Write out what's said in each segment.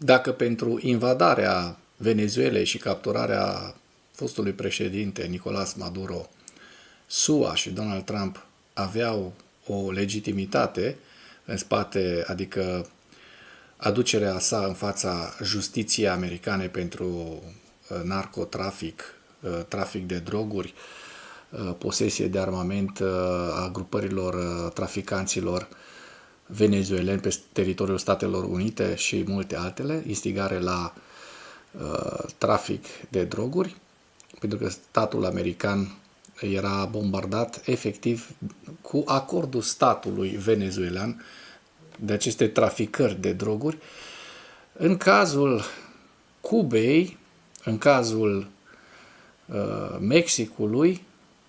Dacă pentru invadarea Venezuelei și capturarea fostului președinte Nicolás Maduro, SUA și Donald Trump aveau o legitimitate în spate, adică aducerea sa în fața justiției americane pentru narcotrafic, trafic de droguri, posesie de armament a grupărilor traficanților venezueleni pe teritoriul Statelor Unite și multe altele, instigare la trafic de droguri, pentru că statul american era bombardat efectiv cu acordul statului venezuelan de aceste traficări de droguri. În cazul Cubei, în cazul Mexicului,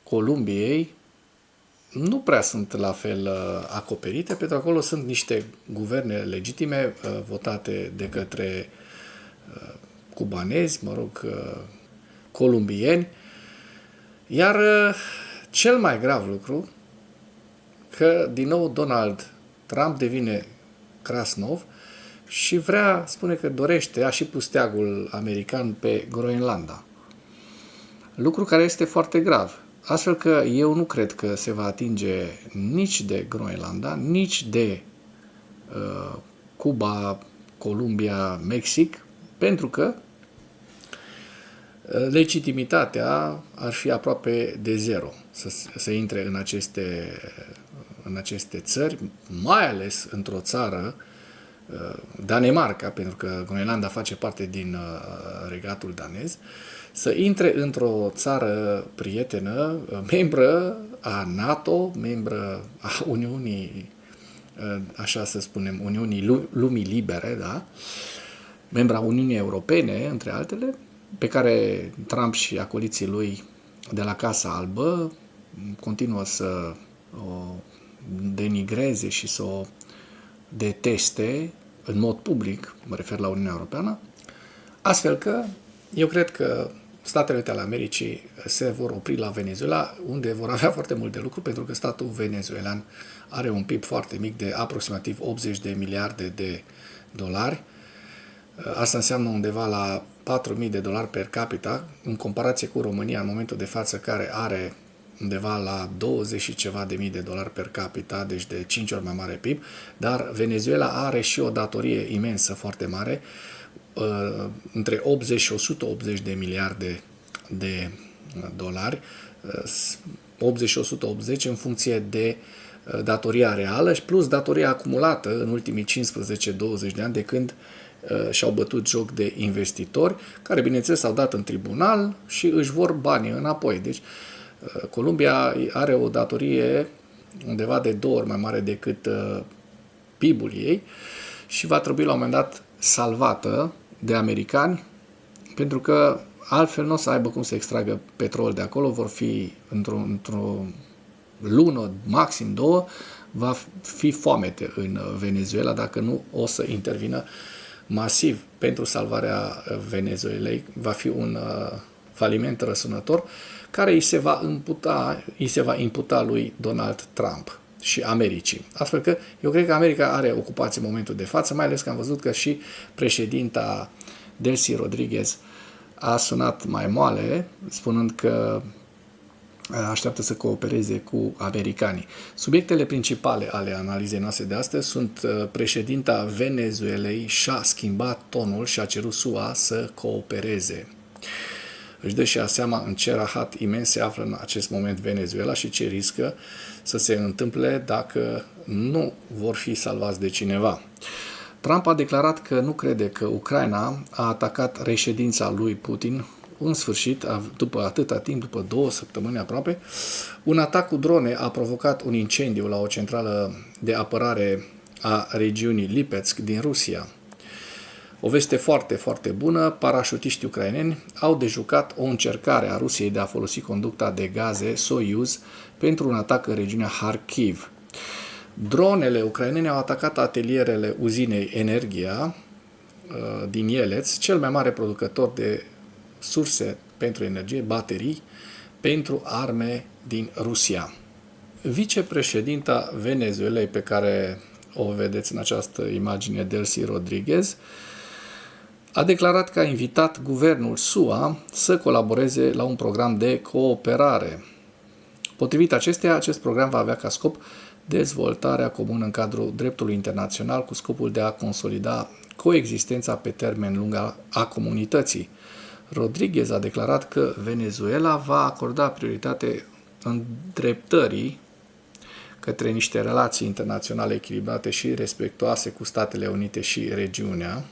Columbiei, nu prea sunt la fel acoperite, pentru că acolo sunt niște guverne legitime votate de către cubanezi, columbieni. Iar cel mai grav lucru, că din nou Donald Trump devine Krasnov și spune că dorește, a și pus steagul american pe Groenlanda. Lucru care este foarte grav. Astfel că eu nu cred că se va atinge nici de Groenlanda, nici de Cuba, Columbia, Mexic, pentru că legitimitatea ar fi aproape de zero să intre în aceste țări, mai ales într-o țară, Danemarca, pentru că Groenlanda face parte din regatul danez, să intre într-o țară prietenă, membră a NATO, membră a Uniunii, așa să spunem, Uniunii Lumii Libere, da? Membra Uniunii Europene, între altele, pe care Trump și acoliții lui de la Casa Albă continuă să o denigreze și să o deteste în mod public, mă refer la Uniunea Europeană, astfel că eu cred că Statele Unite ale Americii se vor opri la Venezuela, unde vor avea foarte mult de lucru, pentru că statul venezuelan are un PIB foarte mic de aproximativ 80 de miliarde de dolari. Asta înseamnă undeva la $4.000 per capita, în comparație cu România în momentul de față, care are undeva la 20 și ceva de mii de dolari per capita, deci de 5 ori mai mare PIB, dar Venezuela are și o datorie imensă, foarte mare, între 80 și 180 de miliarde de dolari, 80 și 180 în funcție de datoria reală și plus datoria acumulată în ultimii 15-20 de ani de când și-au bătut joc de investitori, care, bineînțeles, s-au dat în tribunal și își vor banii înapoi. Deci, Columbia are o datorie undeva de 2 ori mai mare decât PIB-ul ei și va trebui la un moment dat salvată de americani, pentru că altfel nu o să aibă cum să extragă petrol de acolo, vor fi într-o lună, maxim 2, va fi foamete în Venezuela, dacă nu o să intervină masiv pentru salvarea Venezuelei. Va fi un faliment răsunător care îi se va imputa lui Donald Trump și Americii. Astfel că eu cred că America are ocupație în momentul de față, mai ales că am văzut că și președinta Delcy Rodriguez a sunat mai moale, spunând că așteaptă să coopereze cu americanii. Subiectele principale ale analizei noastre de astăzi sunt președinta Venezuelei și-a schimbat tonul și a cerut SUA să coopereze. Își dă și ea seama în ce rahat imens se află în acest moment Venezuela și ce riscă să se întâmple dacă nu vor fi salvați de cineva. Trump a declarat că nu crede că Ucraina a atacat reședința lui Putin. În sfârșit, după atâta timp, după 2 săptămâni aproape, un atac cu drone a provocat un incendiu la o centrală de apărare a regiunii Lipetsk din Rusia. O veste foarte, foarte bună, parașutiștii ucraineni au dejucat o încercare a Rusiei de a folosi conducta de gaze Soyuz pentru un atac în regiunea Kharkiv. Dronele ucrainene au atacat atelierele uzinei Energia din Ieleț, cel mai mare producător de surse pentru energie, baterii, pentru arme din Rusia. Vicepreședinta Venezuelei, pe care o vedeți în această imagine, Delcy Rodriguez, a declarat că a invitat guvernul SUA să colaboreze la un program de cooperare. Potrivit acesteia, acest program va avea ca scop dezvoltarea comună în cadrul dreptului internațional cu scopul de a consolida coexistența pe termen lung a comunității. Rodriguez a declarat că Venezuela va acorda prioritate îndreptării către niște relații internaționale echilibrate și respectuoase cu Statele Unite și regiunea.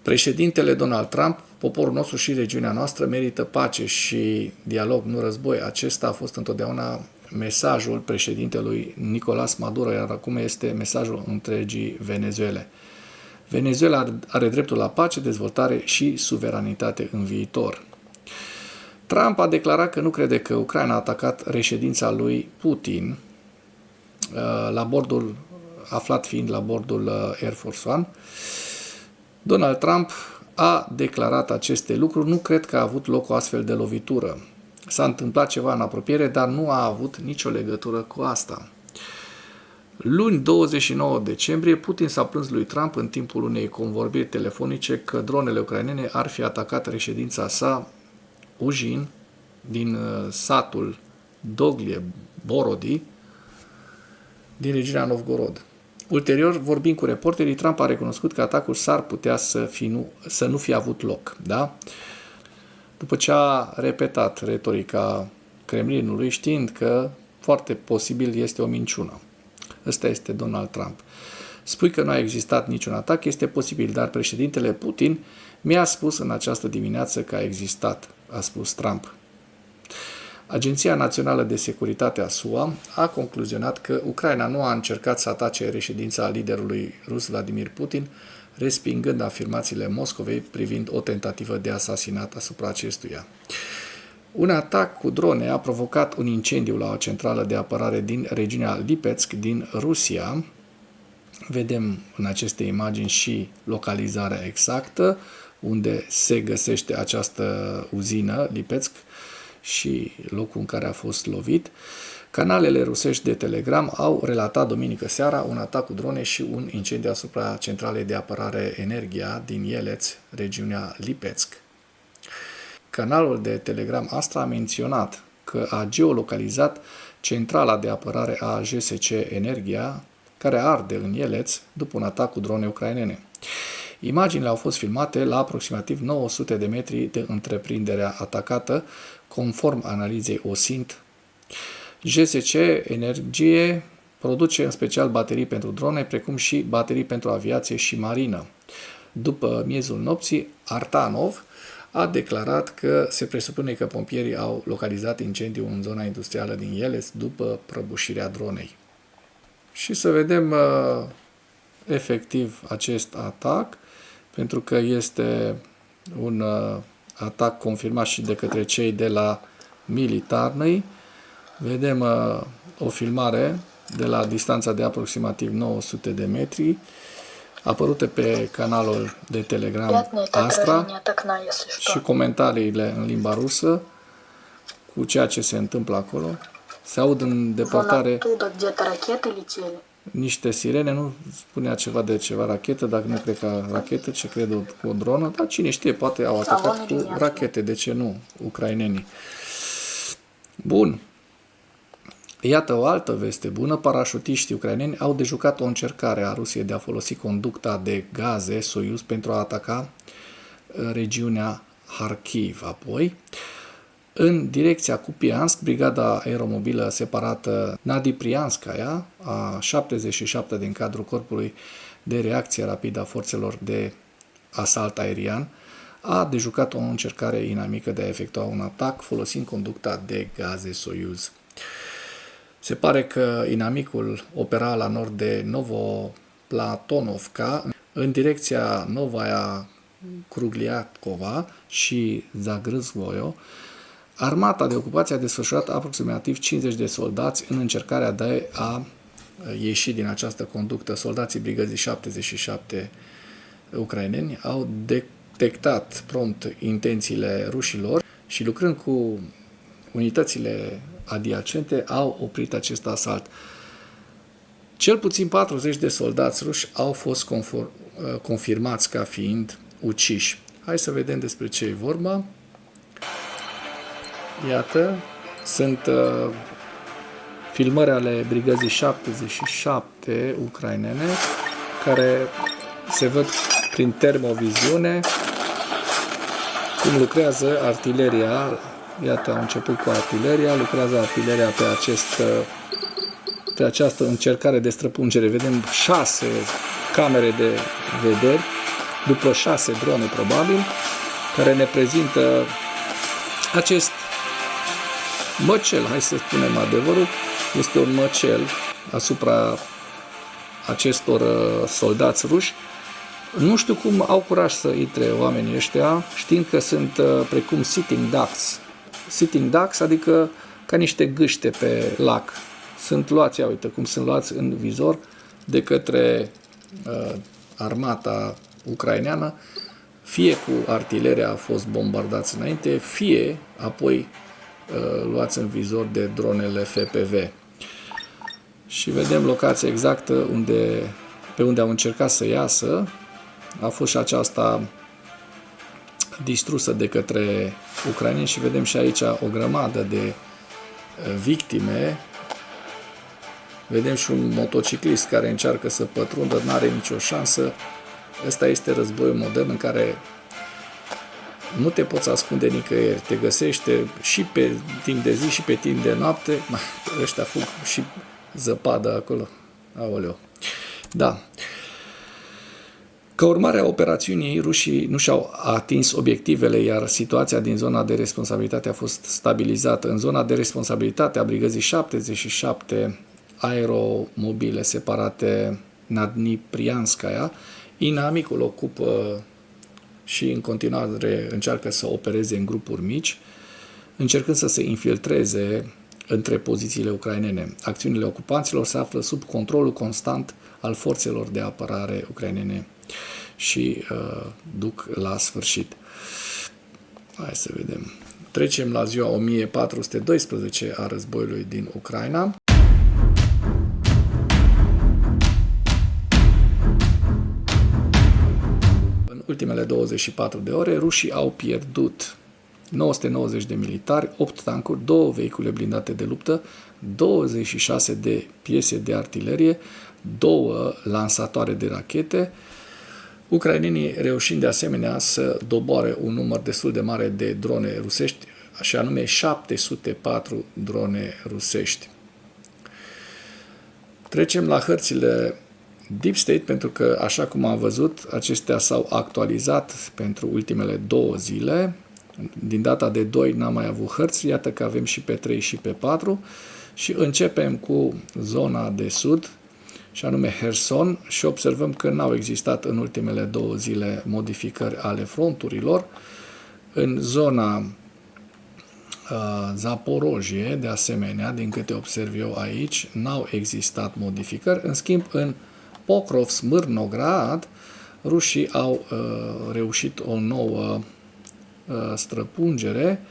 Președintele Donald Trump: poporul nostru și regiunea noastră merită pace și dialog, nu război. Acesta a fost întotdeauna mesajul președintelui Nicolás Maduro, iar acum este mesajul întregii Venezuele. Venezuela are dreptul la pace, dezvoltare și suveranitate în viitor. Trump a declarat că nu crede că Ucraina a atacat reședința lui Putin, aflat fiind la bordul Air Force One. Donald Trump a declarat aceste lucruri: nu cred că a avut loc o astfel de lovitură. S-a întâmplat ceva în apropiere, dar nu a avut nicio legătură cu asta. Luni, 29 decembrie, Putin s-a plâns lui Trump în timpul unei convorbiri telefonice că dronele ucrainene ar fi atacat reședința sa, Ujin, din satul Doglie Borodi, din regiunea Novgorod. Ulterior, vorbind cu reporterii, Trump a recunoscut că atacul s-ar putea să nu fie avut loc. Da? După ce a repetat retorica Kremlinului, știind că foarte posibil este o minciună. Ăsta este Donald Trump. Spui că nu a existat niciun atac, este posibil, dar președintele Putin mi-a spus în această dimineață că a existat, a spus Trump. Agenția Națională de Securitate a SUA a concluzionat că Ucraina nu a încercat să atace reședința liderului rus Vladimir Putin, respingând afirmațiile Moscovei privind o tentativă de asasinat asupra acestuia. Un atac cu drone a provocat un incendiu la o centrală de apărare din regiunea Lipetsk din Rusia. Vedem în aceste imagini și localizarea exactă unde se găsește această uzină Lipetsk și locul în care a fost lovit. Canalele rusești de Telegram au relatat duminică seara un atac cu drone și un incendiu asupra centralei de apărare Energia din Ieleț, regiunea Lipetsk. Canalul de Telegram Astra a menționat că a geolocalizat centrala de apărare a JSC Energia, care arde în Ieleț după un atac cu drone ucrainene. Imaginile au fost filmate la aproximativ 900 de metri de întreprinderea atacată, conform analizei OSINT. JSC Energie produce în special baterii pentru drone, precum și baterii pentru aviație și marină. După miezul nopții, Artanov a declarat că se presupune că pompierii au localizat incendiul în zona industrială din Ieleț după prăbușirea dronei. Și să vedem efectiv acest atac, pentru că este un atac confirmat și de către cei de la Militarnăi. Vedem o filmare de la distanța de aproximativ 900 de metri, apărute pe canalul de Telegram Astra, și comentariile în limba rusă cu ceea ce se întâmplă acolo. Se aud în depărtare niște sirene, nu spunea ceva de ceva rachetă, dacă nu cred că rachetă, ce cred o dronă, dar cine știe, poate au atacat cu rachete, de ce nu, ucrainenii. Bun. Iată o altă veste bună: parașutiștii ucraineni au dejucat o încercare a Rusiei de a folosi conducta de gaze Soyuz pentru a ataca regiunea Kharkiv. Apoi, în direcția Kupiansk, brigada aeromobilă separată Nadiprianskaya, a 77 din cadrul Corpului de Reacție Rapidă a Forțelor de Asalt Aerian, a dejucat o încercare inamică de a efectua un atac folosind conducta de gaze Soyuz. Se pare că inamicul opera la nord de Novoplatonovka, în direcția Novaya Krugliakova și Zagrâzvoio. Armata de ocupație a desfășurat aproximativ 50 de soldați în încercarea de a ieși din această conductă. Soldații brigăzii 77 ucraineni au detectat prompt intențiile rușilor și, lucrând cu unitățile adiacente, au oprit acest asalt. Cel puțin 40 de soldați ruși au fost confirmați ca fiind uciși. Hai să vedem despre ce e vorba. Iată, sunt filmări ale Brigăzii 77 ucrainene, care se văd prin termoviziune cum lucrează artileria. Iată, au început cu artileria, lucrează artileria pe această încercare de străpungere. Vedem 6 camere de vederi, după 6 drone probabil, care ne prezintă acest măcel, hai să spunem adevărul, este un măcel asupra acestor soldați ruși. Nu știu cum au curaj să intre oamenii ăștia, știind că sunt precum sitting ducks. Sitting ducks, adică ca niște gâște pe lac. Sunt luați, uite cum sunt luați în vizor de către armata ucraineană, fie cu artileria a fost bombardați înainte, fie apoi luați în vizor de dronele FPV. Și vedem locația exactă pe unde au încercat să iasă. A fost și aceasta distrusă de către ucraineni și vedem și aici o grămadă de victime. Vedem și un motociclist care încearcă să pătrundă, nu are nicio șansă. Ăsta este războiul modern în care nu te poți ascunde nicăieri, te găsește și pe timp de zi și pe timp de noapte. Ăștia fug și zăpadă acolo. Aoleu. Da. Ca urmare a operațiunii, rușii nu și-au atins obiectivele, iar situația din zona de responsabilitate a fost stabilizată. În zona de responsabilitate a Brigăzii 77 aeromobile separate Nadniprianskaya, inamicul ocupă și în continuare încearcă să opereze în grupuri mici, încercând să se infiltreze între pozițiile ucrainene. Acțiunile ocupanților se află sub controlul constant al forțelor de apărare ucrainene și duc la sfârșit. Hai să vedem. Trecem la ziua 1412 a războiului din Ucraina. În ultimele 24 de ore, rușii au pierdut 990 de militari, 8 tancuri, 2 vehicule blindate de luptă, 26 de piese de artilerie, 2 lansatoare de rachete, ucrainenii reușind de asemenea să doboare un număr destul de mare de drone rusești, și anume 704 drone rusești. Trecem la hărțile Deep State, pentru că, așa cum am văzut, acestea s-au actualizat pentru ultimele 2 zile. Din data de 2 n-am mai avut hărți, iată că avem și pe 3 și pe 4 și începem cu zona de sud, și anume Herson, și observăm că n-au existat în ultimele 2 zile modificări ale fronturilor. În zona Zaporojie, de asemenea, din câte observ eu aici, n-au existat modificări. În schimb, în Pokrovsk-Mârnograd, rușii au reușit o nouă străpungere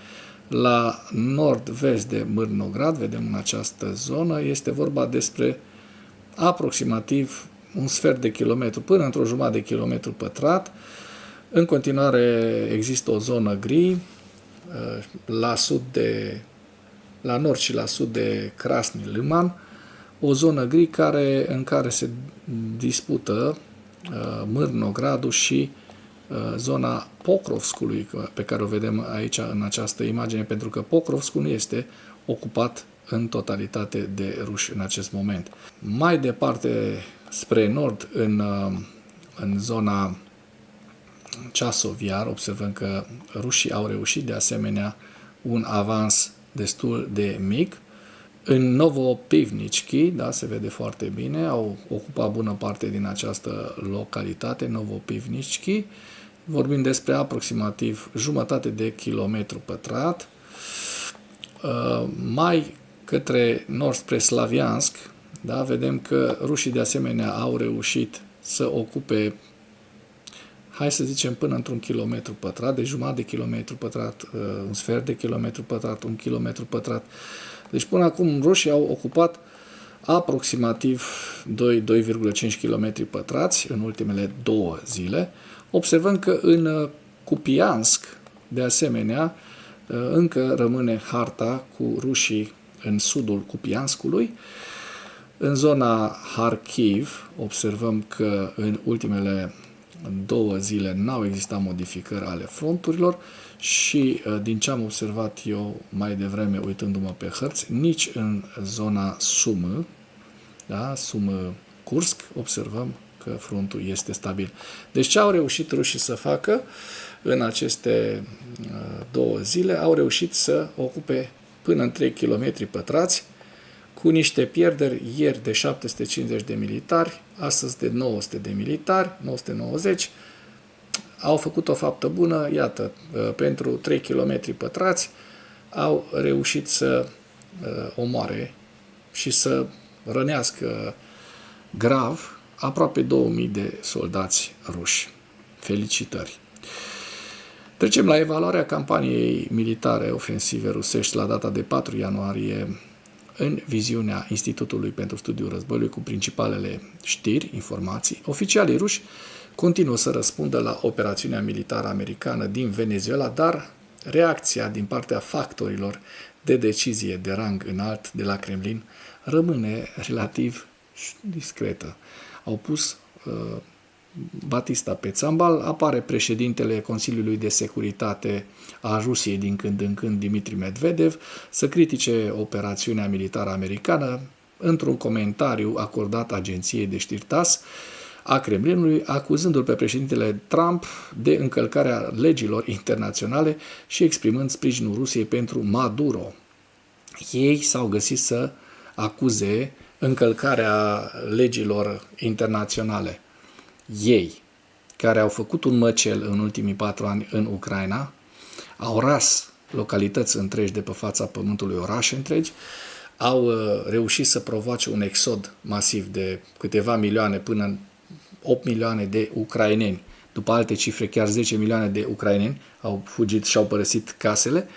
la nord-vest de Mârnograd. Vedem în această zonă, este vorba despre aproximativ un sfert de kilometru până într-o jumătate de kilometru pătrat. În continuare există o zonă gri la nord și la sud de Krasny Liman, o zonă gri în care se dispută Mârnogradul și zona Pokrovskului, pe care o vedem aici în această imagine, pentru că Pokrovskul nu este ocupat în totalitate de ruși în acest moment. Mai departe, spre nord, în zona Ceasov-Iar, observăm că rușii au reușit de asemenea un avans destul de mic. În Novopivnichki, da, se vede foarte bine, au ocupat bună parte din această localitate, Novopivnichki. Vorbim despre aproximativ jumătate de kilometru pătrat. Mai către nord spre Slaviansk, da, vedem că rușii de asemenea au reușit să ocupe, hai să zicem, până într-un kilometru pătrat, de jumătate de kilometru pătrat, un sfert de kilometru pătrat, 1 kilometru pătrat. Deci până acum rușii au ocupat aproximativ 2,5 km pătrați în ultimele 2 zile. Observăm că în Kupiansk, de asemenea, încă rămâne harta cu rușii în sudul Kupianskului. În zona Kharkiv observăm că în ultimele 2 zile n-au existat modificări ale fronturilor și din ce am observat eu mai devreme uitându-mă pe hărți, nici în zona Sumă, da, Sumă-Kursk, observăm că frontul este stabil. Deci ce au reușit rușii să facă în aceste 2 zile? Au reușit să ocupe până în 3 km pătrați, cu niște pierderi ieri de 750 de militari, astăzi de 900 de militari, 990. Au făcut o faptă bună, iată, pentru 3 km pătrați au reușit să omoare și să rănească grav aproape 2000 de soldați ruși. Felicitări! Trecem la evaluarea campaniei militare ofensive rusești la data de 4 ianuarie în viziunea Institutului pentru Studiul Războiului cu principalele știri, informații. Oficialii ruși continuă să răspundă la operațiunea militară americană din Venezuela, dar reacția din partea factorilor de decizie de rang înalt de la Kremlin rămâne relativ discretă. Au pus Batista pe țambal, apare președintele Consiliului de Securitate a Rusiei din când în când, Dmitri Medvedev, să critique operațiunea militară americană într-un comentariu acordat agenției de știri TASS a Kremlinului, acuzându-l pe președintele Trump de încălcarea legilor internaționale și exprimând sprijinul Rusiei pentru Maduro. Ei s-au găsit să acuze încălcarea legilor internaționale. Ei, care au făcut un măcel în ultimii 4 ani în Ucraina, au ras localități întregi de pe fața pământului, orașe întregi, au reușit să provoace un exod masiv de câteva milioane până în 8 milioane de ucraineni. După alte cifre, chiar 10 milioane de ucraineni au fugit și au părăsit casele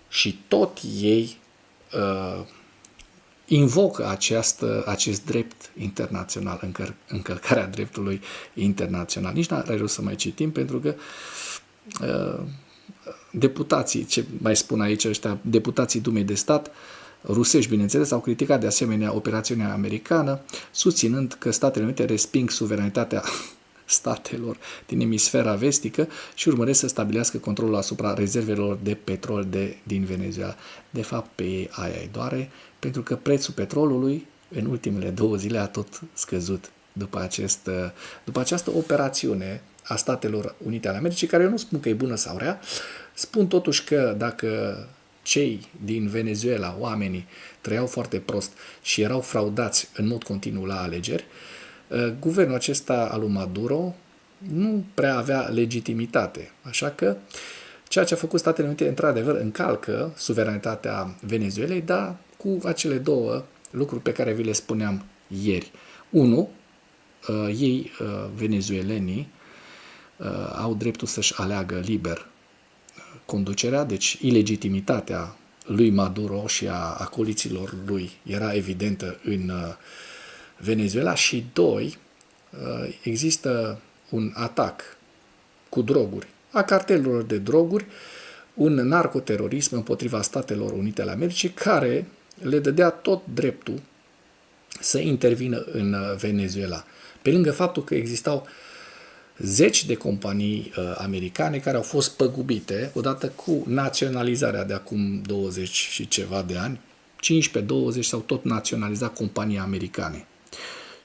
și tot ei invocă acest drept internațional, încălcarea dreptului internațional. Nici n-are rost să mai citim, pentru că deputații, ce mai spun aici ăștia, deputații Dumei de Stat, rusești, bineînțeles, au criticat de asemenea operațiunea americană, susținând că Statele Unite resping suveranitatea statelor din emisfera vestică și urmăresc să stabilească controlul asupra rezervelor de petrol din Venezuela. De fapt, pe ei aia îi doare, pentru că prețul petrolului în ultimele 2 zile a tot scăzut după această operațiune a Statelor Unite ale Americii, care eu nu spun că e bună sau rea, spun totuși că dacă cei din Venezuela, oamenii, trăiau foarte prost și erau fraudați în mod continuu la alegeri, guvernul acesta al lui Maduro nu prea avea legitimitate. Așa că ceea ce a făcut Statele Unite, într-adevăr, încalcă suveranitatea Venezuelei, dar cu acele 2 lucruri pe care vi le spuneam ieri. 1. Ei, venezuelenii, au dreptul să-și aleagă liber conducerea, deci ilegitimitatea lui Maduro și a acoliților lui era evidentă în Venezuela. Și 2. Există un atac cu droguri, a cartelurilor de droguri, un narcoterorism împotriva Statelor Unite ale Americii, care le dădea tot dreptul să intervină în Venezuela. Pe lângă faptul că existau zeci de companii americane care au fost păgubite odată cu naționalizarea de acum 20 și ceva de ani, 15-20 s-au tot naționalizat companii americane.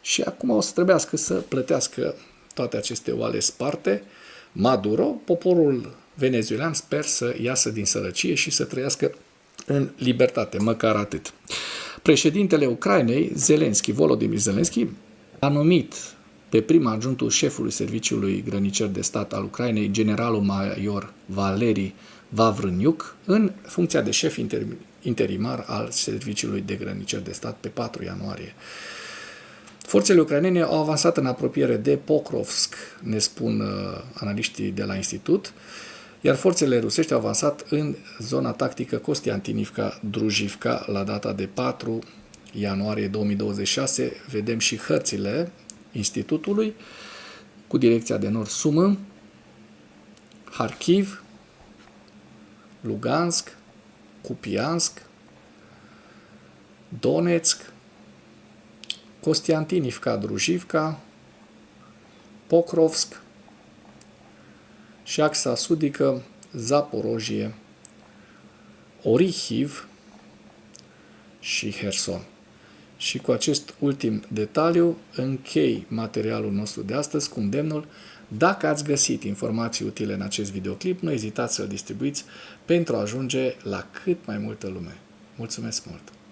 Și acum o să trebuiască să plătească toate aceste oale sparte. Maduro, poporul venezuelan, sper să iasă din sărăcie și să trăiască în libertate, măcar atât. Președintele Ucrainei, Volodymyr Zelensky, a numit pe prim adjunctul șefului Serviciului Grănicer de Stat al Ucrainei, generalul major Valeri Vavrâniuc, în funcția de șef interimar al Serviciului de Grănicer de Stat pe 4 ianuarie. Forțele ucrainene au avansat în apropiere de Pokrovsk, ne spun analiștii de la institut, iar forțele rusești au avansat în zona tactică Kostiantinivka-Drujivka la data de 4 ianuarie 2026 vedem și hărțile institutului cu direcția de nord Sumă, Harkiv, Lugansk, Kupiansk, Donetsk, Kostiantinivka, Drujivka, Pokrovsk și axa sudică Zaporojie, Orihiv și Herson. Și cu acest ultim detaliu închei materialul nostru de astăzi cu îndemnul: dacă ați găsit informații utile în acest videoclip, nu ezitați să-l distribuiți pentru a ajunge la cât mai multă lume. Mulțumesc mult!